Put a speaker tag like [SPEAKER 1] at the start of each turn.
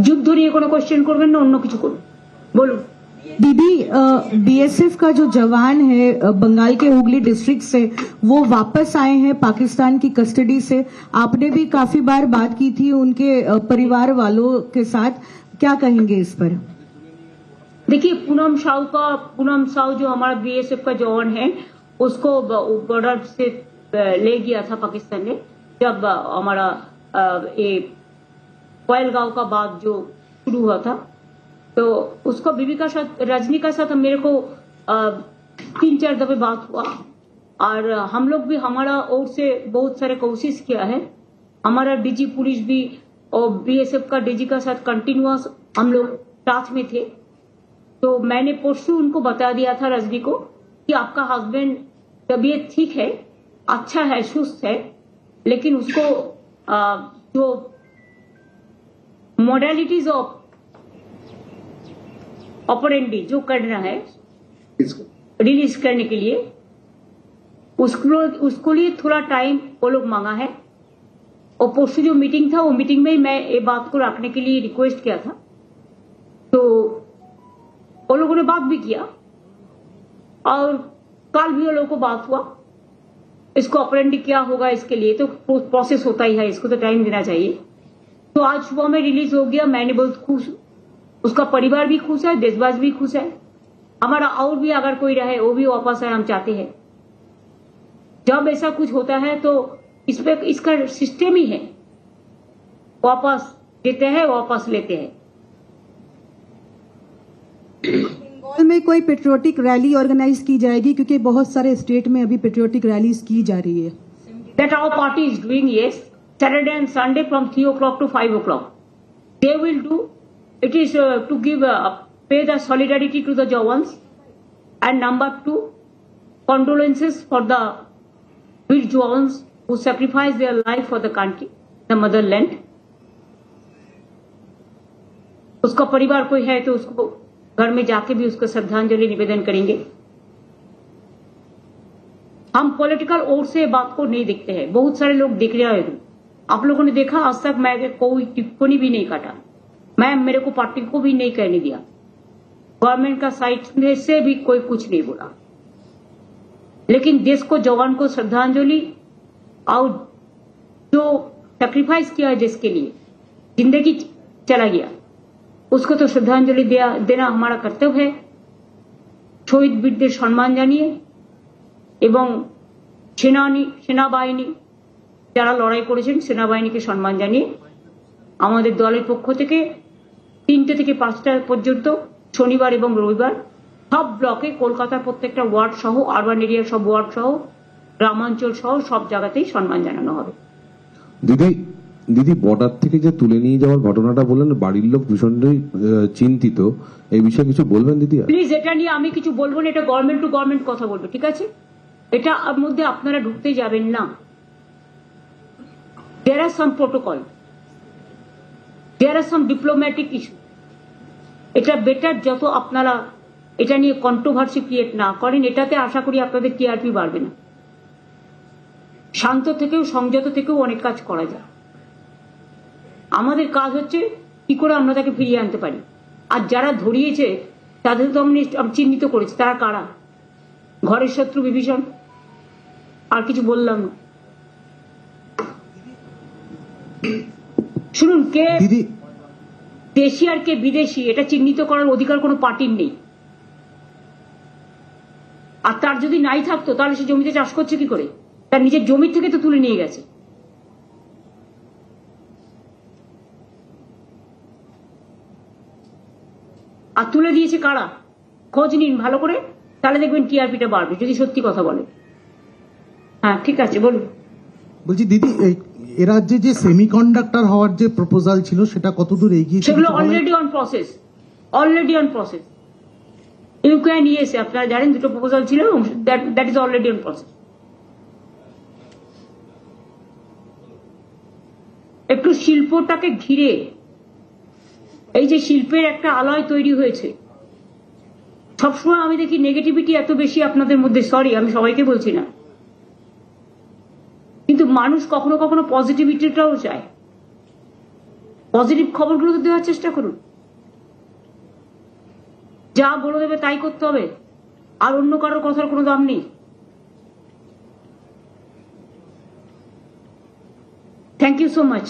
[SPEAKER 1] যুদ্ধ নিয়ে কোনো কোশ্চেন করবেন না, অন্য কিছু করুন। বলুন।
[SPEAKER 2] दीदी, बीएसएफ का जो जवान है बंगाल के हुगली डिस्ट्रिक्ट से, वो वापस आए हैं पाकिस्तान की कस्टडी से। आपने भी काफी बार बात की थी उनके परिवार वालों के साथ, क्या कहेंगे इस पर?
[SPEAKER 1] देखिए, पूनम साहू जो हमारा बीएसएफ का जवान है, उसको बॉर्डर से ले गया था पाकिस्तान ने, जब हमारा ये कोयलगांव का बाद जो शुरू हुआ था, तो उसको बीबी का साथ, रजनी का साथ मेरे को 3-4 दफे बात हुआ, और हम लोग भी हमारा ओर से बहुत सारे कोशिश किया है। हमारा डीजी पुलिस भी और बीएसएफ का डीजी का साथ कंटिन्यूअस हम लोग टच में थे। तो मैंने परसों उनको बता दिया था, रजनी को, कि आपका हस्बैंड तबीयत ठीक है, अच्छा है, सुस्त है, लेकिन उसको जो मॉडलिटीज ऑफ ऑपरेंडी जो करना है रिलीज करने के लिए, उसको लिए थोड़ा टाइम वो लोग मांगा है। और परसों जो मीटिंग था, वो मीटिंग में मैं ये बात को रखने के लिए रिक्वेस्ट किया था, तो वो लोगों ने बात भी किया, और कल भी वो लोगों को बात हुआ। इसको ऑपरेंडी क्या होगा, इसके लिए तो प्रोसेस होता ही है, इसको तो टाइम देना चाहिए। तो आज सुबह में रिलीज हो गया, मैंने बहुत खुश, उसका परिवार भी खुश है, देशवासी भी खुश है। हमारा और भी अगर कोई रहे वो भी वापस आए, हम चाहते हैं। जब ऐसा कुछ होता है तो इसका सिस्टम ही है, वापस देते हैं, वापस लेते हैं।
[SPEAKER 2] बंगाल में कोई पेट्रियोटिक रैली ऑर्गेनाइज की जाएगी, क्योंकि बहुत सारे स्टेट में अभी पेट्रियोटिक रैलीज की जा रही है?
[SPEAKER 1] That our party is doing, yes, Saturday and Sunday from 3 o'clock to 5 o'clock. They will do. It is to give pay the solidarity to the Jawans, and number 2, condolences for the weak Jawans who sacrificed their life for the country, the motherland. उसका परिवार कोई है तो उसको घर में जाके भी उसको श्रद्धांजलि निवेदन करेंगे। हम पॉलिटिकल ओर से बात को नहीं देखते हैं, बहुत सारे लोग देख रहे हैं। आप लोगों ने देखा, आज तक मैं कोई टिप्पणी भी नहीं काटा, मेरे को पार्टी को भी नहीं कहने दिया, गवर्नमेंट का साइड से भी कोई कुछ नहीं बोला। लेकिन देश को, जवान को श्रद्धांजलि, और जो सैक्रिफाइस किया है देश के लिए, जिंदगी चला गया, उसको तो श्रद्धांजलि देना हमारा कर्तव्य है। शहीद वीरদের সম্মান জানিয়ে এবং সেনাবাহিনী যারা লড়াই করেছেন, সেনাবাহিনীকে সম্মান জানিয়ে আমাদের দলের পক্ষ থেকে 3টে থেকে 5টা পর্যন্ত শনিবার এবং রবিবার সব ব্লকে, কলকাতার প্রত্যেকটা ওয়ার্ড সহ, আরবান এরিয়ার সব ওয়ার্ড সহ, গ্রামাঞ্চল সহ সব জায়গাতেই সম্মান জানানো হবে।
[SPEAKER 3] দিদি, বর্ডার থেকে যে তুলে নিয়ে যাওয়ার ঘটনাটা বললেন, বাড়ির লোক ভীষণই চিন্তিত, এই বিষয়ে কিছু বলবেন দিদি?
[SPEAKER 1] প্লিজ, এটা নিয়ে আমি কিছু বলবো না, এটা গভর্নমেন্ট টু গভর্নমেন্ট কথা বলবো, ঠিক আছে? এটা মধ্যে আপনারা ঢুকতে যাবেন না। দেয়ার আর সাম প্রোটোকল, দেয়ার আর সাম ডিপ্লোম্যাটিক ইস্যু। এটা বেটার যত আপনারা এটা নিয়ে কন্ট্রোভার্সি ক্রিয়েট না করেন, এটাতে আশা করি আপনাদের টিআরপি বাড়বে না। শান্ত থেকেও, সংযত থেকেও অনেক কাজ করা যায়। আমাদের কাজ হচ্ছে কি করে আমরা তাকে ফিরিয়ে আনতে পারি। আর যারা ধরিয়েছে তাদের তো আমি চিহ্নিত করেছি, তারা কারা? ঘরের শত্রু বিভীষণ, আর কিছু বললাম না। শুনুন, কে দেশি আর কে বিদেশি এটা চিহ্নিত করার অধিকার কোনো পার্টির নেই। আর তার যদি নাই থাকতো তাহলে সে জমিতে চাষ করছে কি করে? তার নিজের জমি থেকে তো তুলে নিয়ে গেছে। আর তুলে দিয়েছে কারা? খোঁজ নিন ভালো করে, তাহলে দেখবেন টিআরপিটা বাড়বে, যদি সত্যি কথা বলে। হ্যাঁ, ঠিক আছে, বলুন।
[SPEAKER 4] বলছি দিদি, এ রাজ্যে যে সেমিকন্ডাক্টর হওয়ার যে প্রপোজাল ছিল সেটা কতদূর এগিয়েছে?
[SPEAKER 1] সেগুলো already on process, already on process. Ukraine ইয়েছে, আপনারা জানেন 2টো প্রপোজাল ছিল, that is already on process. একটু শিল্পটাকে ঘিরে এই যে শিল্পের একটা আলয় তৈরি হয়েছে, সবসময় আমি দেখি নেগেটিভিটি এত বেশি আপনাদের মধ্যে। সরি, আমি সবাইকে বলছি না, কিন্তু মানুষ কখনো কখনো পজিটিভিটিটাও চায়। পজিটিভ খবরগুলো তো দেওয়ার চেষ্টা করুন। যা বলে দেবে তাই করতে হবে, আর অন্য কারোর কথার কোনো দাম নেই। Thank you so much.